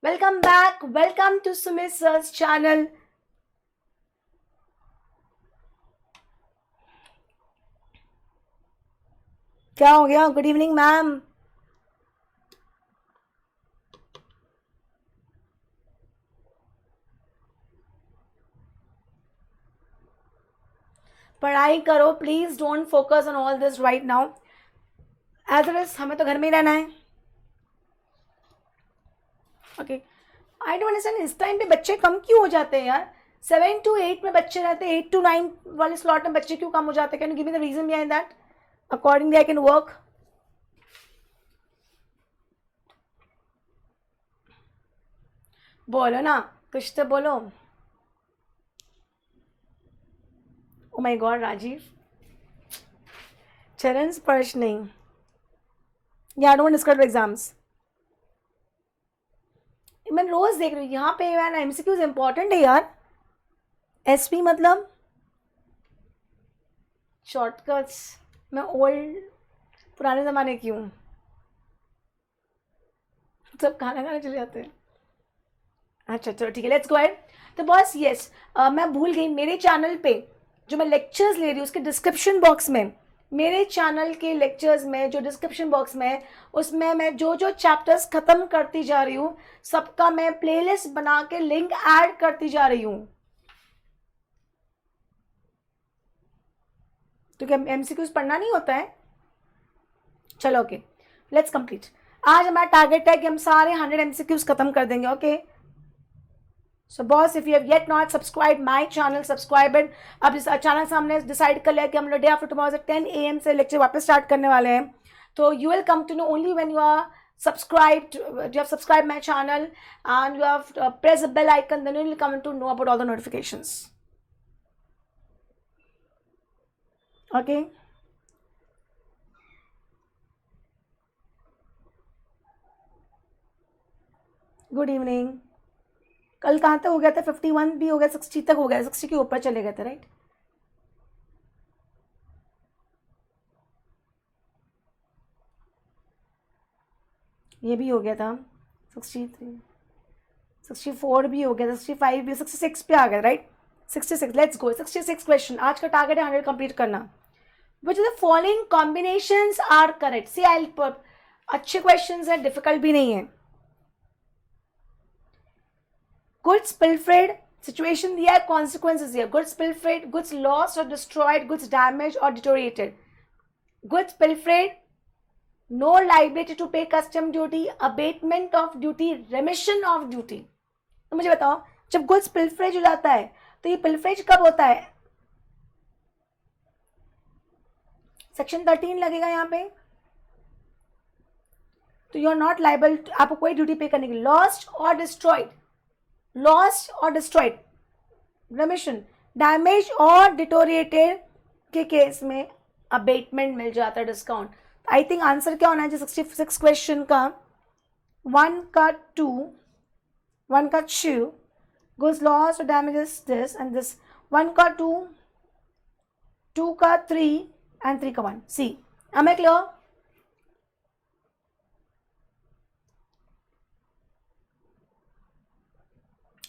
Welcome back. Welcome to Sumit Sir's channel. क्या हो गया? Good evening ma'am. पढ़ाई करो please. Don't focus on all this right now. As it is हमें तो घर में ही रहना है. ओके. आई डोंट अंडरस्टैंड इस टाइम पे बच्चे कम क्यों हो जाते हैं यार. 7 to 8 में बच्चे रहते हैं. 8 to 9 वाले स्लॉट में बच्चे क्यों कम हो जाते हैं? Can you give me the reason behind that? Accordingly I can work. बोलो ना, कुछ तो बोलो. Oh my god Rajeev. चरण स्पर्श नहीं. या डोंट डिस्कस एग्जाम्स. मैं रोज देख रही हूँ यहाँ पे यार. एमसीक्यूज इंपॉर्टेंट है यार. एसपी मतलब शॉर्टकट्स. मैं ओल्ड पुराने ज़माने की हूँ. सब खाना खाने चले जाते हैं. अच्छा चलो ठीक है, लेट्स गो अहेड. तो बॉस यस, मैं भूल गई. मेरे चैनल पे जो मैं लेक्चर्स ले रही हूँ उसके डिस्क्रिप्शन बॉक्स में, मेरे चैनल के लेक्चर्स में जो डिस्क्रिप्शन बॉक्स में है उसमें मैं जो जो चैप्टर्स ख़त्म करती जा रही हूँ सबका मैं प्लेलिस्ट बना के लिंक ऐड करती जा रही हूँ. तो क्या एमसीक्यूज पढ़ना नहीं होता है? चलो ओके, लेट्स कंप्लीट. आज हमारा टारगेट है कि हम सारे 100 एमसीक्यूज खत्म कर देंगे. Okay. So boss if you have yet not subscribe my channel, subscribe it. अब इस अचानक से हमने डिसाइड कर लिया कि हम लोग डे आफ्टर टुमारो से 10 AM से लेक्चर वापस स्टार्ट करने वाले हैं. तो you will come to know only when you are subscribed, you have subscribed my channel and you have press the bell icon, then you will come to know about all the notifications. Okay. Good evening. कल कहाँ तक हो गया था? 51 भी हो गया, 60 तक हो गया, 60 के ऊपर चले गए थे राइट. ये भी हो गया था 63, 64 भी हो गया, 65 भी, 66 पे आ गया राइट. 66. Let's go. 66 क्वेश्चन. आज का टारगेट है 100 कंप्लीट करना. Which the following combinations are correct? See I अच्छे क्वेश्चंस हैं, डिफिकल्ट भी नहीं है. गुड्स पिल्फरेड, सिचुएशन दिया है, कॉन्सिक्वेंसेस दिया. गुड्स पिल्फरेड, गुड्स लॉस्ट और डिस्ट्रॉयड, गुड्स डैमेज और deteriorated. Goods pilfered, no liability to pay custom duty, abatement of duty, remission of duty. तो मुझे बताओ, जब गुड्स पिल्फरेज हो जाता है तो ये पिल्फरेज कब होता है? सेक्शन 13 लगेगा यहाँ पे. तो यू आर नॉट लाइबल, आपको कोई ड्यूटी पे करने की. लॉस्ट और डिस्ट्रॉयड, लॉस्ट और डिस्ट्रॉयड, रेमिशन. डैमेज और डिटोरिएटेड के केस में अबेटमेंट मिल जाता है, डिस्काउंट. आई थिंक आंसर क्या होना चाहिए 66 क्वेश्चन का? 1 का 2, 1 का 2, गुड्स लॉस और डैमेजेस दिस एंड दिस. 1 का 2, 2 का 3 एंड 3 का 1. See am I clear?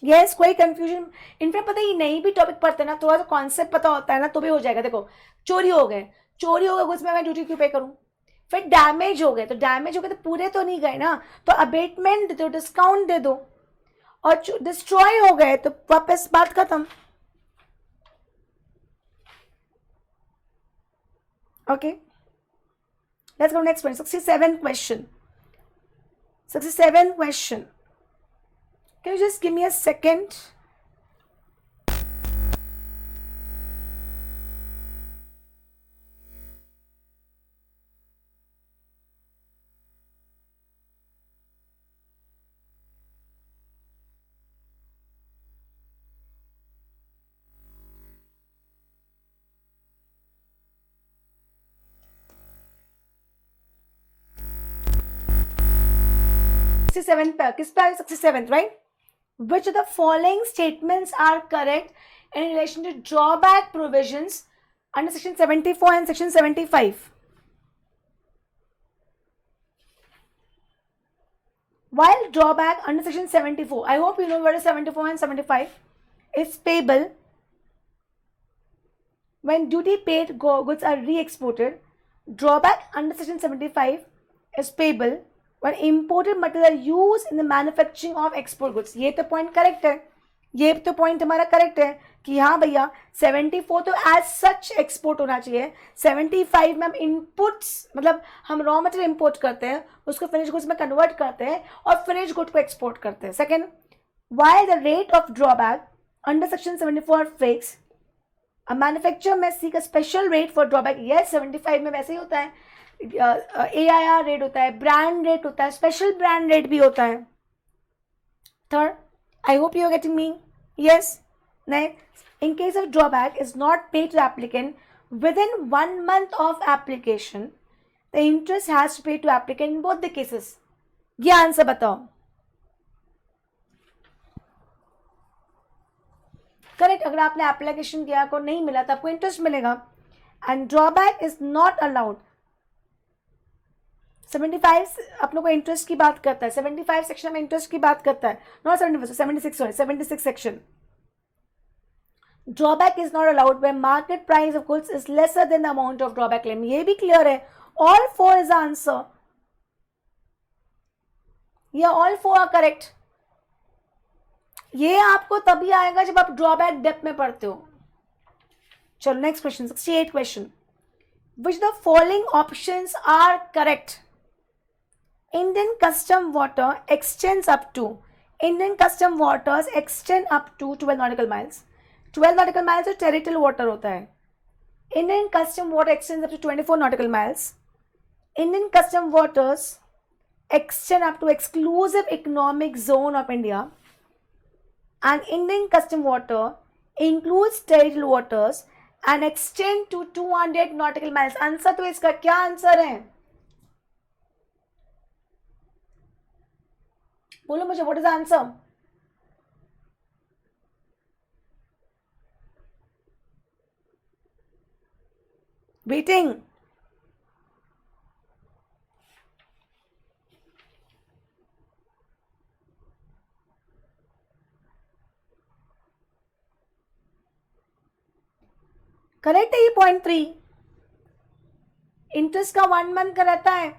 Yes, कोई कंफ्यूजन? इनफैक्ट पता ही नहीं भी टॉपिक पढ़ते ना, थोड़ा सा कॉन्सेप्ट पता होता है ना तो भी हो जाएगा. देखो चोरी हो गए, चोरी हो गए गुड्स में मैं ड्यूटी क्यों पे करूं? फिर डैमेज हो गए, तो डैमेज हो गए तो पूरे तो नहीं गए ना, तो अबेटमेंट दे दो, डिस्काउंट दे दो. और डिस्ट्रॉय हो गए तो वापस बात खत्म. Okay, let's go next question. 67 question. 67 question. Can you just give me a second? किस पे 67 right? Which of the following statements are correct in relation to drawback provisions under section 74 and section 75? while drawback under section 74, I hope you know what is 74 and 75, is payable when duty paid goods are re-exported. Drawback under section 75 is payable when imported material are used in the manufacturing of export goods. ये तो point correct है, ये तो point हमारा correct है कि हाँ भैया 74 तो एज सच एक्सपोर्ट होना चाहिए, 75 में हम इनपुट्स मतलब हम रॉ मटेरियल इंपोर्ट करते हैं, उसको फिनिश गुड्स में कन्वर्ट करते हैं और फिनिश गुड को एक्सपोर्ट करते हैं. Second, while the rate of drawback under section 74 fix, a manufacturer may seek a special rate for drawback. Yes 75 में वैसे ही होता है, AIR रेट होता है, ब्रांड रेट होता है, स्पेशल ब्रांड रेट भी होता है. Third, I hope you are getting me. Yes. Next, in case of drawback is not paid to the applicant within 1 month of application, the interest has to pay to applicant in both the cases. ये answer बताओ. Correct. अगर आपने application किया को नहीं मिला तो आपको इंटरेस्ट मिलेगा. And drawback is not allowed. 75 अपनों को इंटरेस्ट की बात करता है, 75 सेक्शन में इंटरेस्ट की बात करता है, not 76 section. Drawback is not allowed when market price of goods is lesser than the amount of drawback claim. ये भी क्लियर है. All four is the answer. Yeah, all four are correct. ये आपको तभी आएगा जब आप ड्रॉबैक डेप्थ में पढ़ते हो. चलो next question, 68 question. Which the following options are correct? Indian custom water extends up to, Indian custom waters extend up to 12 nautical miles. 12 nautical miles तो टेरिटोरियल वाटर होता है. Indian custom water extends up to 24 nautical miles. Indian custom waters extend up to exclusive economic zone of India. And Indian custom water includes territorial waters and extend to 200 nautical miles. Answer तो इसका क्या answer है? बोलो मुझे, what is the answer? Waiting. Correct है ये point 3. Interest का 1 month का रहता है.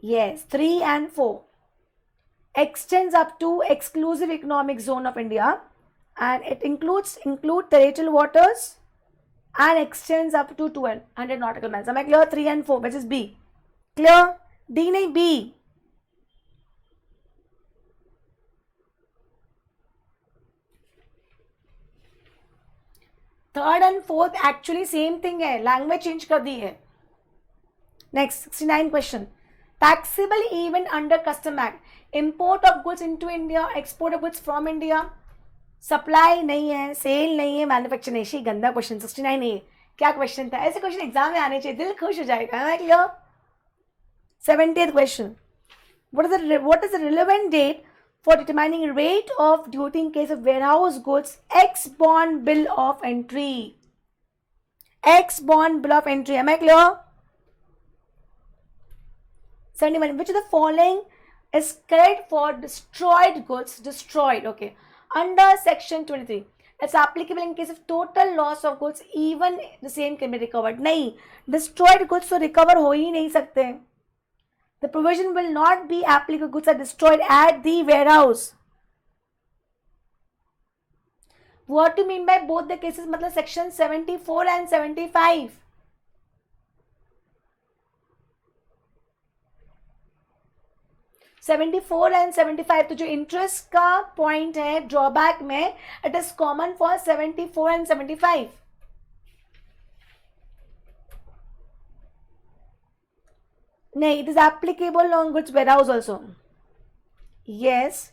Yes, 3 and 4 extends up to exclusive economic zone of India and it include territorial waters and extends up to 200 nautical miles. Am I clear? 3 and 4, which is B. Clear? D nahi B. Third and fourth actually same thing है, language change कर दी है. Next 69 question. Taxable even under Custom Act. Import of goods into India, export of goods from India. Supply नहीं है, cell नहीं है, manufacture नहीं. She गंदा question. 69 नहीं है. क्या क्वेश्चन था? ऐसे क्वेश्चन एग्जाम में आने चाहिए, दिल खुश हो जाएगा. 70th question. What is the relevant date for determining rate of duty in case of warehouse goods ex bond bill of entry? Ex bond bill of entry. Am I clear? 71. Which of the following is correct for destroyed goods? Destroyed, okay. Under section 23, it's applicable in case of total loss of goods, even the same can be recovered. नहीं, destroyed goods तो recover हो ही नहीं सकते. The provision will not be applicable if goods are destroyed at the warehouse. What do you mean by both the cases? मतलब section 74 and 75. $74 and 75 तो जो interest का point है ड्रॉबैक में, it is common for 74 and 75. नहीं, it is applicable on goods warehouse also. Yes,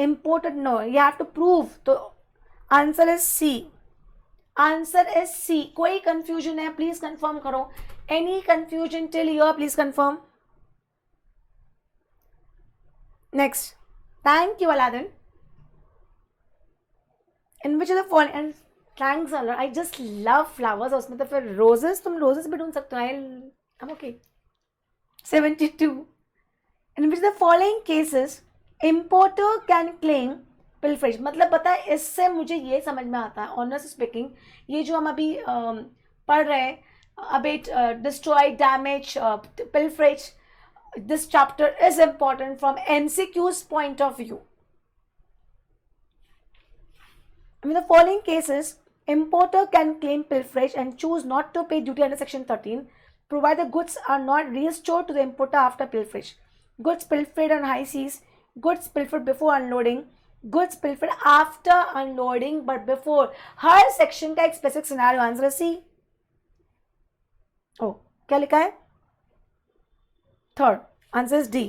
imported no, you have to prove. तो answer is C. Answer is C. कोई confusion है please confirm करो. Any confusion till here please confirm. Next. Thank you, Aladdin. In which the following, and thanks a lot, I just love flowers. उसमें तो फिर roses, तुम roses भी ढूंढ सकते हो. I am okay. 72. In which the following cases importer can claim pilferage. मतलब पता है, इससे मुझे ये समझ में आता है, ऑनेस्ट स्पीकिंग, ये जो हम अभी पढ़ रहे हैं, abate, destroy, damage, pilferage, this chapter is important from MCQ's point of view. In the following cases, importer can claim pilferage and choose not to pay duty under section 13, provided the goods are not restored to the importer after pilferage. Goods pilfered on high seas, goods pilfered before unloading, goods pilfered after unloading but before. हर section का एक specific scenario. Answer C. ओ क्या लिखा है? Third answer is D.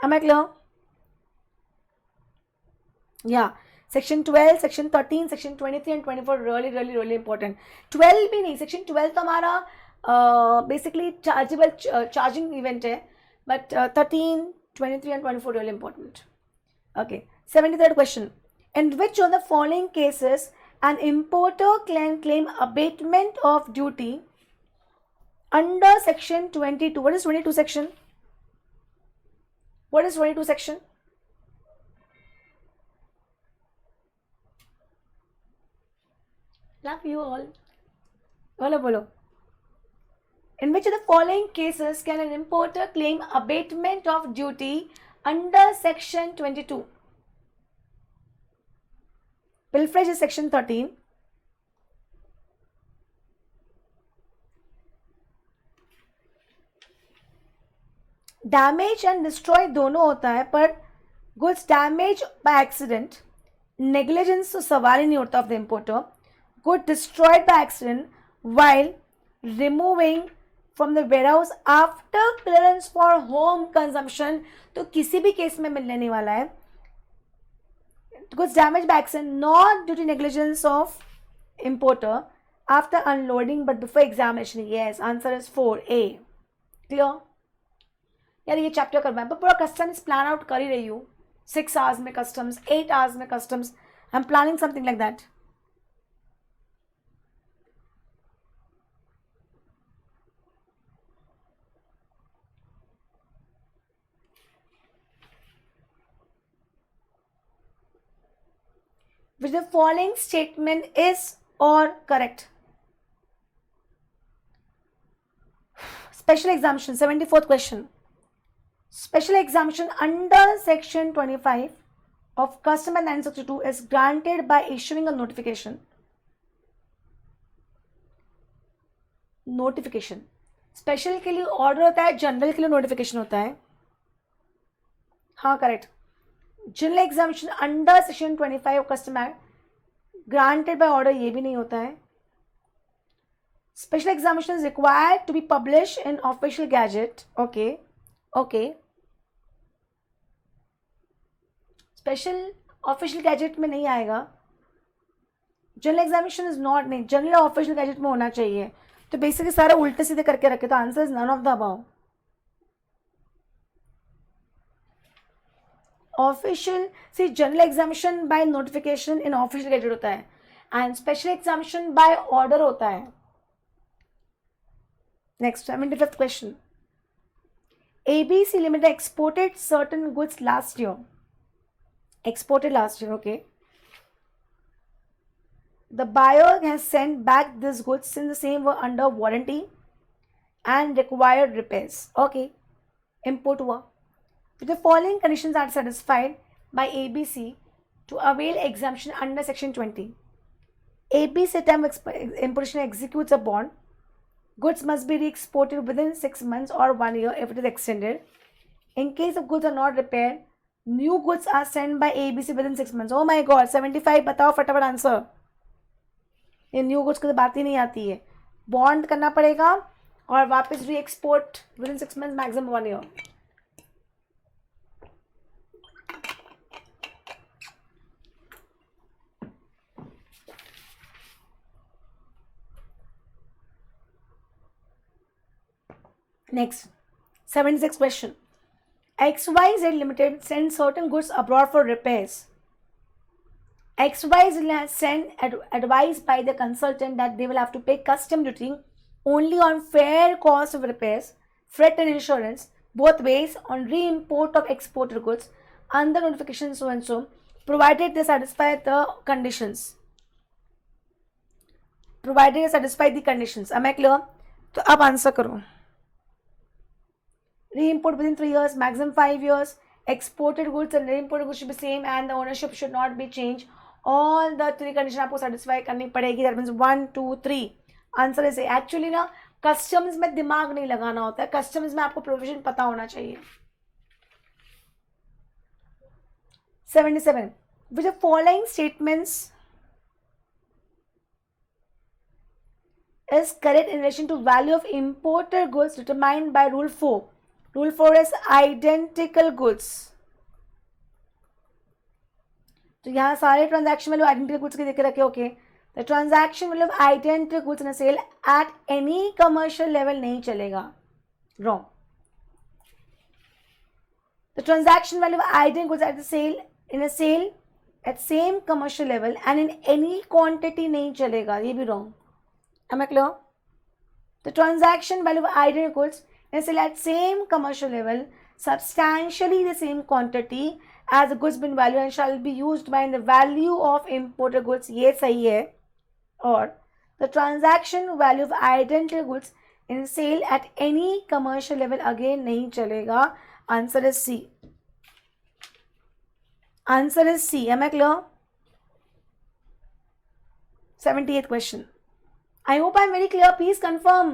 Am I clear? Yeah. Section 12, Section 13, Section 23 and 24 really important. 12 भी नहीं, Section 12 तो हमारा basically charging event है, but 13, 23 and 24 really important. Okay. 73rd question. In which of the following cases an importer can claim abatement of duty under Section 22? What is 22 section? What is 22 section? Love you all. Bolo. In which of the following cases can an importer claim abatement of duty under Section 22? Pilferage is Section 13. Damage and destroy दोनों होता है, पर goods damage by accident, negligence तो सवाल ही नहीं होता of the importer. Good destroyed by accident while removing from the warehouse after clearance for home consumption, तो किसी भी केस में मिलने नहीं वाला है. Goods damaged by accident not due to negligence of importer after unloading but before examination. Yes, answer is 4A. Clear? यार ये चैप्टर करवाएं, पर पूरा कस्टम्स प्लान आउट कर ही रही हूँ. 6 hours में कस्टम्स, 8 hours में customs. I am planning something like that. Which the following statement is or correct? Special exemption, 74th question. Special exemption under Section 25 of Custom Act 962 is granted by issuing a notification. Notification. Special के लिए order होता है, general के लिए notification होता है. हाँ correct. General examination under section 25 of custom act granted by order, ये भी नहीं होता है. Special examination is required to be publish in official gazette. Okay. Special official gazette में नहीं आएगा. जनरल एग्जामिनेशन इज नॉट, नहीं, जनरल ऑफिशियल गैजेट में होना चाहिए. तो बेसिकली सारे उल्टे सीधे करके रखे, तो answer is none of the above. Official, C general examination by notification in official gazette होता है, and special examination by order होता है. Next 75th question. ABC Limited exported certain goods last year. Exported last year, okay. The buyer has sent back these goods since the same were under warranty and required repairs. Okay. Import हुआ. If the following conditions are satisfied by ABC to avail exemption under Section 20. ABC at time of importation executes a bond. Goods must be re-exported within 6 months or 1 year if it is extended. In case the goods are not repaired, new goods are sent by ABC within 6 months. Oh my God, 75. बताओ फटाफट answer. ये new goods की तो बात ही नहीं आती है. Bond करना पड़ेगा और वापस री export with in 6 months, maximum 1 year. Next, 76th question. XYZ Limited sends certain goods abroad for repairs. XYZ has sent advice by the consultant that they will have to pay custom duty only on fair cost of repairs, freight and insurance, both ways on re-import of exported goods under notification so and so, provided they satisfy the conditions. Provided they satisfy the conditions. Am I clear? तो अब answer करो. Re-import within 3 years, maximum 5 years. Exported goods and re-imported goods should be same and the ownership should not be changed. All the 3 conditions आपको satisfy करनी पड़ेगी. That means 1, 2, 3. Answer है. Actually ना customs में दिमाग नहीं लगाना होता है. कस्टम्स में आपको प्रोविजन पता होना चाहिए. 77. Which the following statements is correct in relation to value of imported goods determined by Rule 4. Rule 4 is identical goods. तो यहाँ सारे ट्रांजैक्शन वैल्यू आइडेंटिकल गुड्स के देखे रखे. Okay, the transaction value of identical goods in a sale at any commercial level नहीं चलेगा. Wrong. The transaction value of identical goods at the sale in a sale at same commercial level and in any quantity नहीं चलेगा. ये भी wrong. Am I clear? The transaction value of identical goods is at same commercial level, substantially the same quantity as the goods bin value and shall be used by the value of imported goods. ये सही है. और the transaction value of identical goods in sale at any commercial level again नहीं चलेगा. Answer is C. Answer is C. Am I clear? 78th question. I hope I am very clear. Please confirm.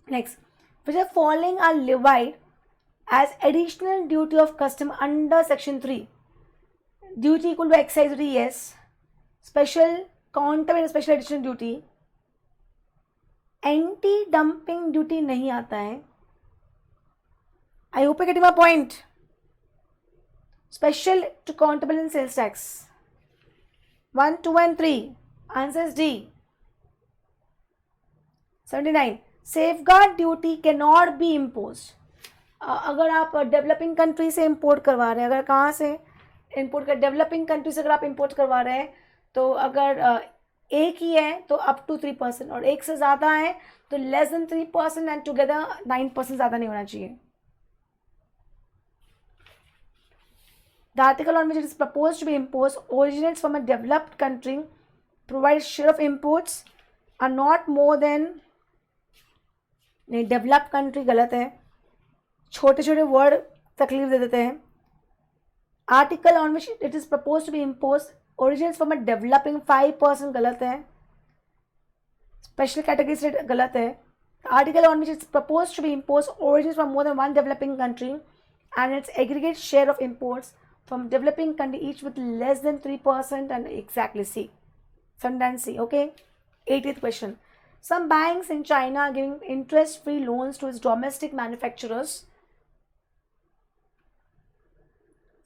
Next, which the following are levied as additional duty of custom under section 3. Duty equal to excise duty, yes. Special counter and special additional duty. Anti dumping duty नहीं आता है. I hope getting my point. Special to countable in sales tax 1, 2 and 3. Answer is D. 79. Safeguard duty can not be impose. अगर आप developing country से import करवा रहे हैं, अगर कहाँ से इंपोर्ट कर डेवलपिंग कंट्री से अगर आप इंपोर्ट करवा रहे हैं तो अगर एक ही है तो अप टू 3% और एक से ज़्यादा है तो लेस देन 3% एंड टुगेदर 9% ज़्यादा नहीं होना चाहिए. The article on which it is proposed to be imposed originates from a developed country, provides share of imports are not more than. नहीं, डेवलप्ड कंट्री गलत है. छोटे छोटे वर्ड तकलीफ दे देते हैं. Article on which it is propose to be impose originates from a developing 5% गलत है. स्पेशल कैटेगरी से गलत है. Article on which it's propose to be impose originates from more than one developing country and it's aggregate share of imports from developing country each with less than 3% and exactly C. Sometimes C. Okay. 80th question. Some banks in China are giving interest-free loans to its domestic manufacturers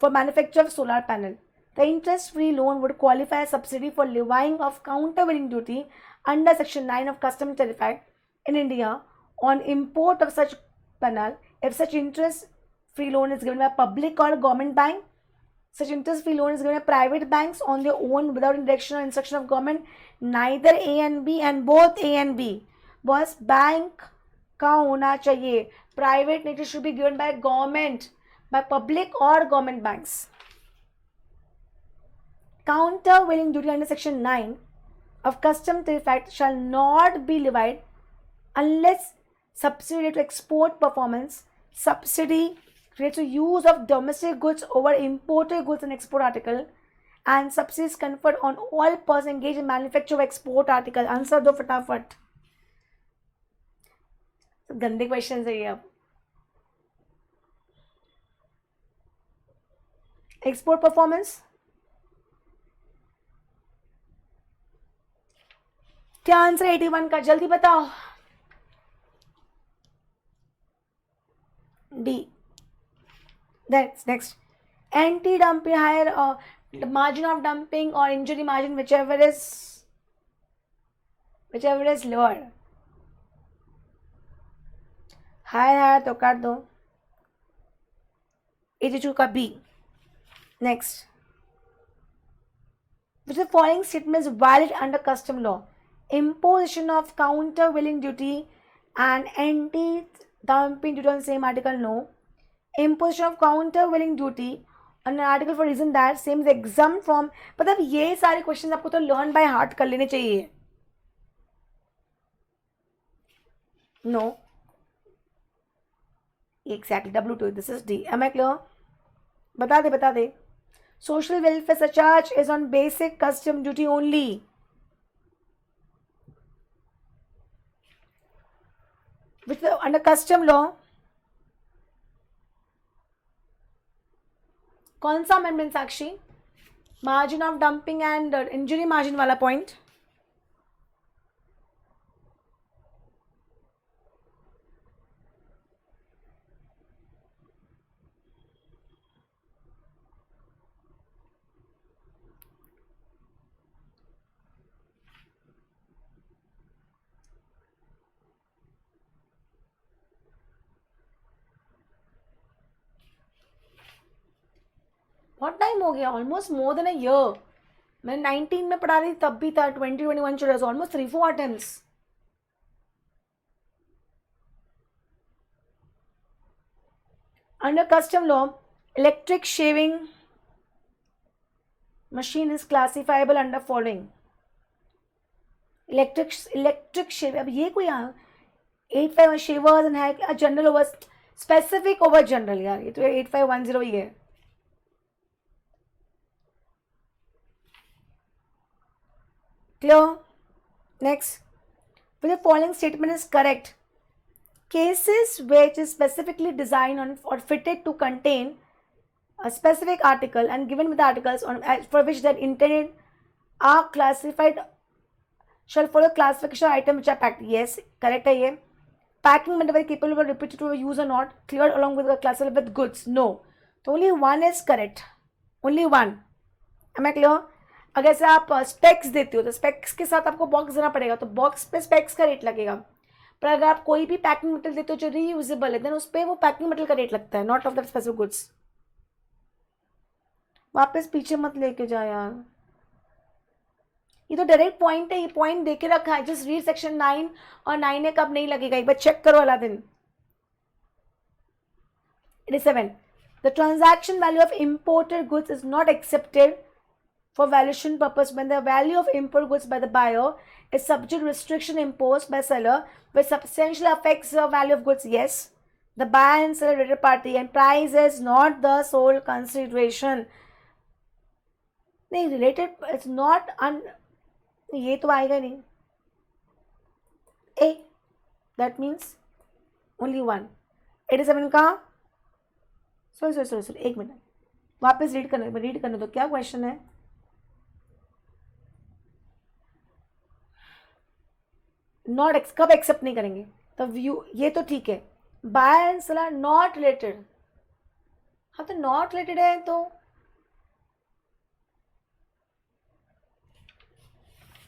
for manufacture of solar panel. The interest-free loan would qualify as subsidy for levying of countervailing duty under Section 9 of Customs Tariff Act in India on import of such panel if such interest-free loan is given by a public or government bank. Such interest-free loan is given by private banks on their own without direction or instruction of government. Neither A and B and both A and B. बस bank का होना चाहिए. Private nature should be given by government, by public or government banks. Countervailing duty under Section 9 of Customs Tariff Act shall not be levied unless subsidy to export performance, subsidy creates a use of domestic goods over imported goods and export article, and subsidies conferred on all persons engaged in manufacture of export article. Answer दो फटाफट. गंदे question है ये. अब export performance क्या answer 81 का? जल्दी बताओ. D. Next. Anti-dumping, higher margin of dumping or injury margin, whichever is lower. Higher तो कर दो. 82 का B. Next. Which of the following statement is valid under custom law? Imposition of countervailing duty and anti-dumping duty on same article, no. Imposition of countervailing duty on an article for reason that same is exempt from. मतलब ये सारे question आपको तो learn by heart कर लेने चाहिए. No. Exactly. W2. This is D. Am I clear? बता दे. Social welfare surcharge is on basic custom duty only. Which under custom law कौन सा amendment Sakshi? Margin of dumping and injury margin वाला point. बहुत time हो गया, almost more than a year. मैं 19 में पढ़ा रही तब भी था. 2021 चल रहा है. Almost 3-4 attempts. Under custom law electric shaving machine is classifiable under following. Electric shaving. अब ये कोई 85 शेवर्स एंड है general over specific over general. यार ये तो 8510 ही है. Clear? Next. If the following statement is correct, cases which is specifically designed on or fitted to contain a specific article and given with the articles on for which they are intended are classified shall follow classification item which are packed. Yes, correct है ये. Packing material capable of repeated to use or not cleared along with the classified with goods. No. So only one is correct. Only one. Am I clear? अगर से आप specs देते हो तो specs के साथ आपको बॉक्स देना पड़ेगा, तो बॉक्स पे स्पेक्स का रेट लगेगा. पर अगर आप कोई भी पैकिंग मटेरियल देते हो जो रीयूजेबल है, देन उस पर वो पैकिंग मटेरियल का रेट लगता है, not of that specific goods. वापस पीछे मत लेके जा यार. ये तो डायरेक्ट पॉइंट है, ये पॉइंट दे के रखा है. जस्ट रीड सेक्शन 9 और 9 कब नहीं लगेगा, एक बार चेक करो अला दिन. 87. The transaction value of imported goods is not accepted for valuation purpose when the value of import goods by the buyer is subject to restriction imposed by seller which substantially affects the value of goods. Yes, the buyer and seller related party and price is not the sole consideration. नहीं related, it's not ये तो आएगा नहीं. A, that means only one. 87 का sorry एक minute वापस read करने दो. क्या क्वेश्चन है? नॉट कब एक्सेप्ट नहीं करेंगे तो व्यू, ये तो ठीक है. Buyer and seller not related. हाँ तो नॉट रिलेटेड है तो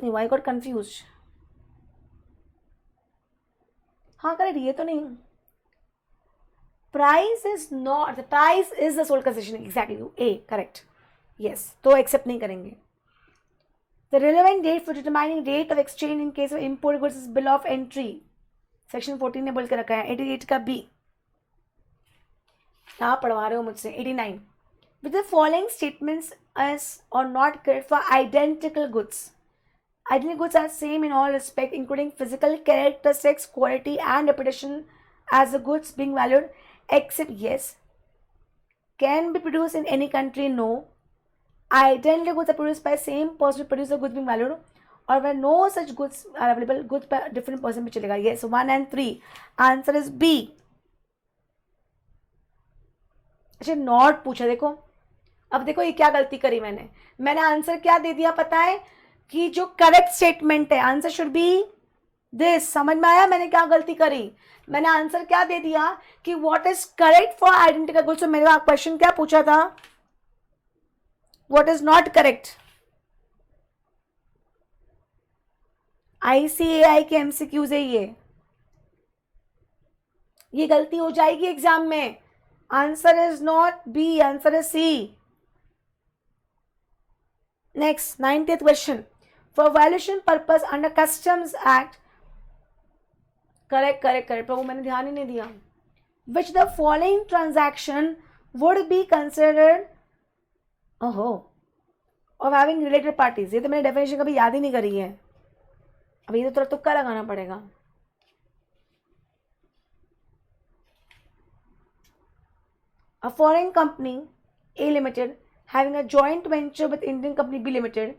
नहीं. Why got confuse. हाँ करेक्ट, ये तो नहीं. Price is not, price is the sole concession. Exactly A correct. Yes, तो एक्सेप्ट नहीं करेंगे. The relevant date for determining rate of exchange in case of import goods is bill of entry. Section 14 ने बोल के रखा है. 88 का B. आप पढ़वा रहे हो मुझसे. 89. With the following statements as or not correct for identical goods. Identical goods are same in all respect, including physical characteristics, quality, and reputation as the goods being valued, except yes. can be produced in any country, no. Identical goods are produced by same person who produce the goods being valued, or where no such goods are available, goods by different person भी चलेगा. Yes, 1 and 3. Answer is B. अच्छा not पूछा. देखो अब देखो ये क्या गलती करी मैंने आंसर क्या दे दिया पता है कि जो करेक्ट स्टेटमेंट है आंसर शुड बी दिस. समझ में आया मैंने क्या गलती करी. मैंने आंसर क्या दे दिया कि what is correct for identical goods. तो मेरा क्वेश्चन क्या पूछा था, what is not correct. ICAI के MCQs है ये गलती हो जाएगी एग्जाम में. Answer is not B, answer is C. Next 90th question. For valuation purpose under customs act. Correct Prabhu मैंने ध्यान ही नहीं दिया. Which the following transaction would be considered of having related parties. ये तो मैंने डेफिनेशन कभी याद ही नहीं करी है. अभी तो थोड़ा तुक्का लगाना पड़ेगा. A foreign company A Limited having a joint venture with Indian company B Limited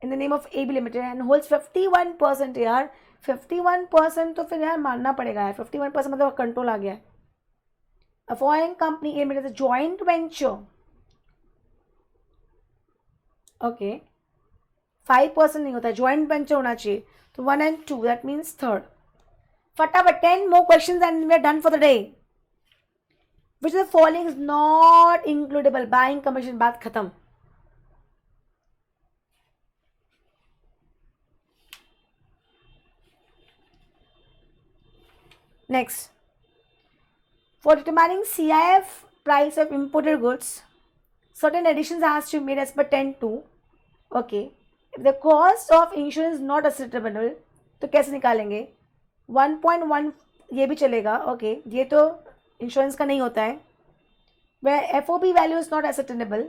in the name of AB Limited and holds 51% यार. 51% तो फिर यार मानना पड़ेगा यार. 51% मतलब कंट्रोल आ गया है. A foreign company A Limited is a joint venture. Okay. 5% नहीं होता है, joint venture होना चाहिए. तो 1 and 2 that means third. फटाफट 10 more questions and we are done for the day. Which of the following is not includable? Buying commission. बात खत्म. Next, for determining CIF price of imported goods, certain additions has to be made as per 10(2). Okay, if the cost of insurance is not ascertainable, तो कैसे निकालेंगे. 1.1 ये भी चलेगा. Okay ये तो इंश्योरेंस का नहीं होता है. where FOB value is not ascertainable,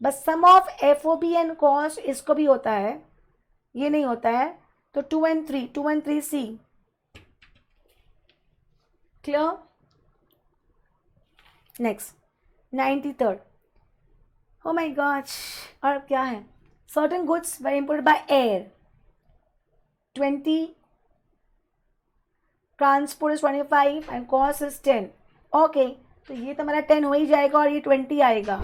बस सम ऑफ FOB एंड कॉस्ट इसको भी होता है, ये नहीं होता है. तो 2 and 3 C. Clear. Next 93rd. O my God. और क्या है. Certain goods were imported by air. 20, transport is 25 and cost is 10. Okay तो ये तो हमारा 10 हो ही जाएगा और ये 20 आएगा.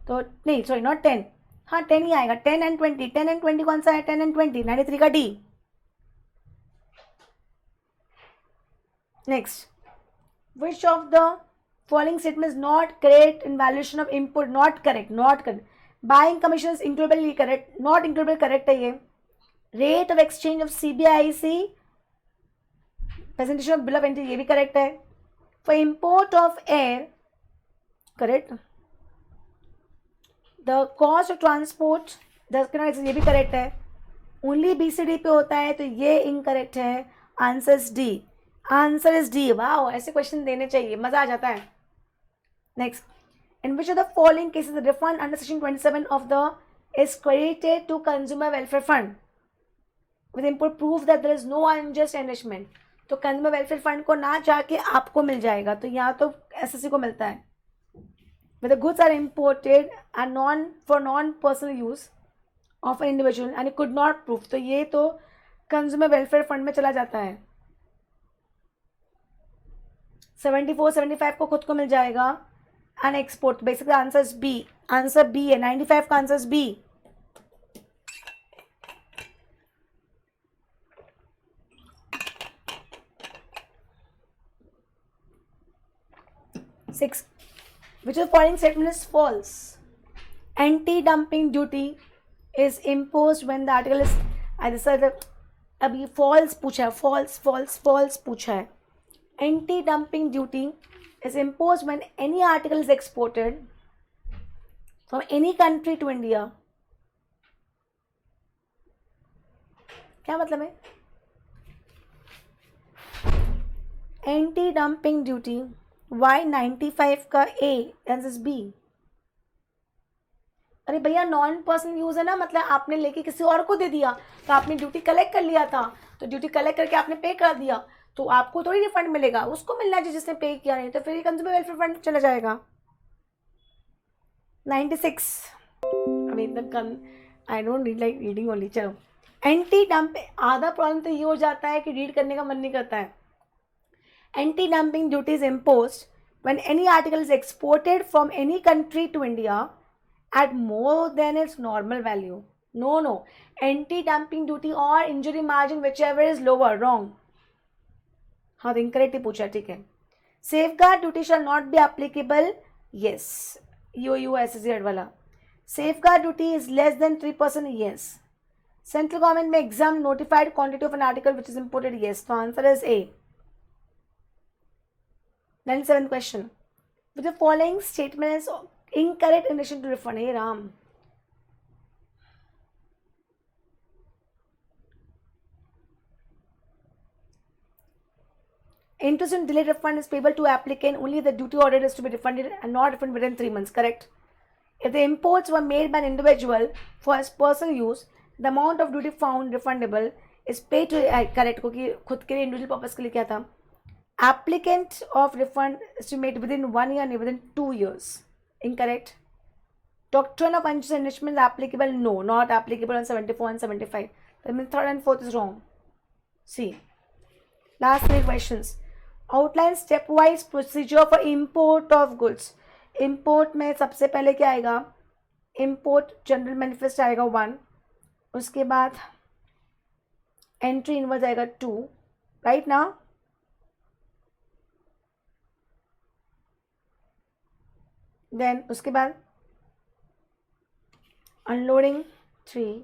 तो नहीं सॉरी नॉट 10, हाँ 10 ही आएगा. 10 and 20. 10 and 20 कौन सा है. 10 and 20. 93 का D. Next, which of the following statement is not correct in valuation of input. Not correct. Buying commission is includable correct, not includable correct है ये. Rate of exchange of CBIC presentation of bill of entry ये भी correct है. For import of air, correct. The cost of transport ये भी correct है. Only BCD पे होता है तो ये इनकरेक्ट है. Answer is D. वाओ ऐसे क्वेश्चन देने चाहिए, मजा आ जाता है. Next, in which of the following cases the refund under section 27 of the is credited to consumer welfare fund with input proof that there is no unjust enrichment. तो consumer welfare fund को ना जाके आपको मिल जाएगा. तो यहाँ तो SSC को मिलता है. Where the goods are imported and for non-personal use of an individual and it could not prove. तो ये तो कंज्यूमर वेलफेयर फंड में चला जाता है. 74, 75 को खुद को मिल जाएगा. And export basically answer B. Answer B है. 95 का answer B. Six, which of the following statement is false? Anti-dumping duty is imposed when the article is either. अभी false पूछा है. false पूछा है. Anti-dumping duty is imposed when any article is exported from any country to India. क्या मतलब है. Anti-dumping duty. Why 95 का A answer B. अरे भैया नॉन पर्सनल यूज है ना, मतलब आपने लेके किसी और को दे दिया तो आपने ड्यूटी कलेक्ट कर लिया था. तो ड्यूटी कलेक्ट करके आपने पे कर दिया तो आपको थोड़ी रिफंड मिलेगा, उसको मिलना चाहिए जिसने पे किया. नहीं तो फिर कंज्यूमर वेलफेयर फंड चला जाएगा. 96. I mean the I don't read like reading only. चलो एंटी डंपिंग, आधा प्रॉब्लम तो ये हो जाता है कि रीड करने का मन नहीं करता है. Anti dumping duty is imposed when any article is exported from any country to India at more than its normal value. No. Anti-dumping duty or injury margin, whichever is lower. Wrong. हाँ तो incorrect ही पूछा. ठीक है. Safeguard duty shall not be applicable. Yes. USZ वाला. Safeguard duty is less than 3%. Yes. Central government may exempt notified quantity of an article which is imported. Yes. So answer is A. 97th question. With the following statement is incorrect in relation to refund. Hey Ram. Interest in delayed refund is payable to applicant only if the duty ordered is to be refunded and not refunded within 3 months. Correct. If the imports were made by an individual for his personal use, the amount of duty found refundable is paid to correct क्योंकि खुद के लिए individual purpose के लिए क्या था. Applicant of refund is to made within 1 year and within 2 years. Incorrect. Doctrine of unjust enrichment is applicable. No, not applicable on 74 and 75. That means third and fourth is wrong. See. Last 3 questions. Outline stepwise procedure for import of goods. Import में सबसे पहले क्या आएगा? Import general manifest आएगा 1. उसके बाद entry invoice आएगा 2. Right now? Then उसके बाद अनलोडिंग 3,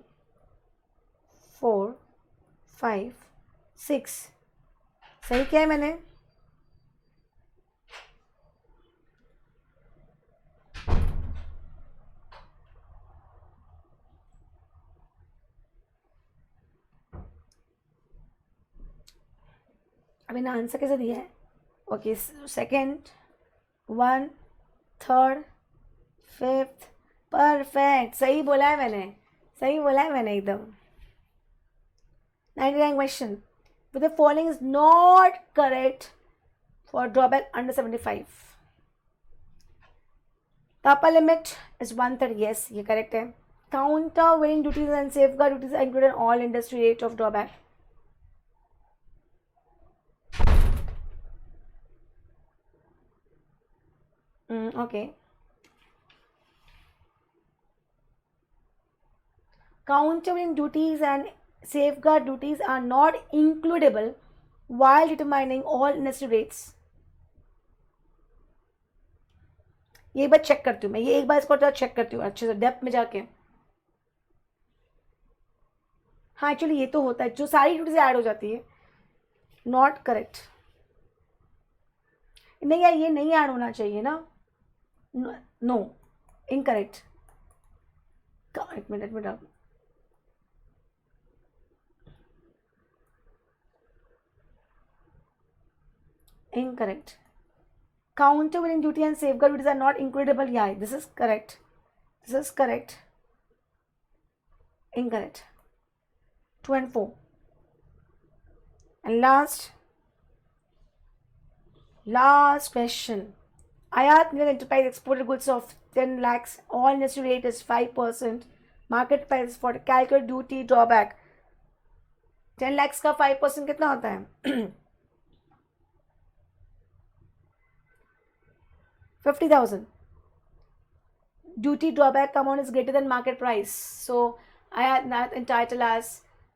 4, 5, 6. सही किया है मैंने? अभी ना आंसर कैसे दिया है? Okay, second, 1, third, fifth. Perfect. सही बोला है मैंने एकदम. 99 question. With the following is not correct for drawback under 75. The upper limit is 1/3. Yes, ये correct है. Countervailing duties and safeguard duties are included in all industry rate of drawback. Okay. Countervailing duties and safeguard duties are not includable while determining all industry rates. ये बार check करती हूँ मैं, ये एक बार इसको check करती हूँ अच्छे से डेप्थ में जाके. हाँ एक्चुअली ये तो होता है, जो सारी ड्यूटीज ऐड हो जाती है. Not correct. नहीं यार, ये नहीं ऐड होना चाहिए ना. No, incorrect. एक minute. Incorrect. Countervailing duty and safeguard duties are not includable. Yeah, this is correct. Incorrect. 2 and 4. And last question. Ayat Middle Enterprise exported goods of 10 lakhs. All industry rate is 5%. Market price for calculate duty drawback. 10 lakhs का 5% कितना होता है? 50,000. Duty drawback amount is greater than market price. So I had that entitled as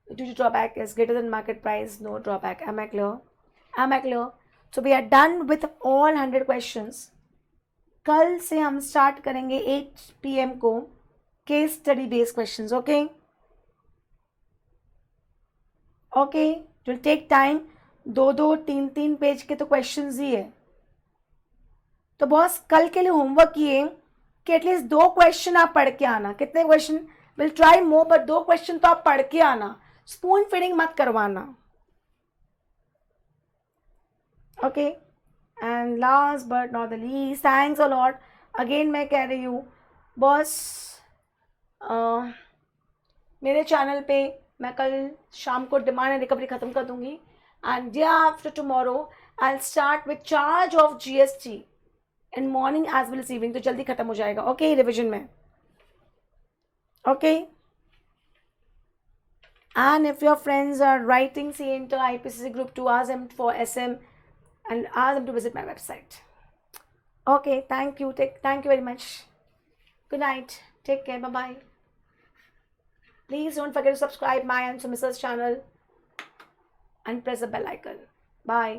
duty drawback is greater than market price, no drawback. Am I clear? So we are done with all 100 questions. कल से हम start करेंगे 8 PM को case study based questions. Okay it will take time. 2 3 page के तो questions ही है. तो boss कल के लिए होमवर्क ये कि एटलीस्ट 2 क्वेश्चन आप पढ़ के आना. कितने question? Will try more, but 2 question तो आप पढ़ के आना. स्पून फीडिंग मत करवाना. Okay and last but not the least, thanks a lot. Again मैं कह रही हूँ बॉस, मेरे चैनल पे मैं कल शाम को डिमांड एंड रिकवरी ख़त्म कर दूंगी. And day after tomorrow I will start with charge of GST in morning as well as evening, तो जल्दी खत्म हो जाएगा. ओके, रिविजन में. Okay. And if your friends are writing CA Inter IPCC Group 2, ask them for SM and ask them to visit my website. Okay, thank you. Thank you very much. Good night. Take care. Bye-bye. Please don't forget to subscribe my and Sumisa's channel and press the bell icon. Bye.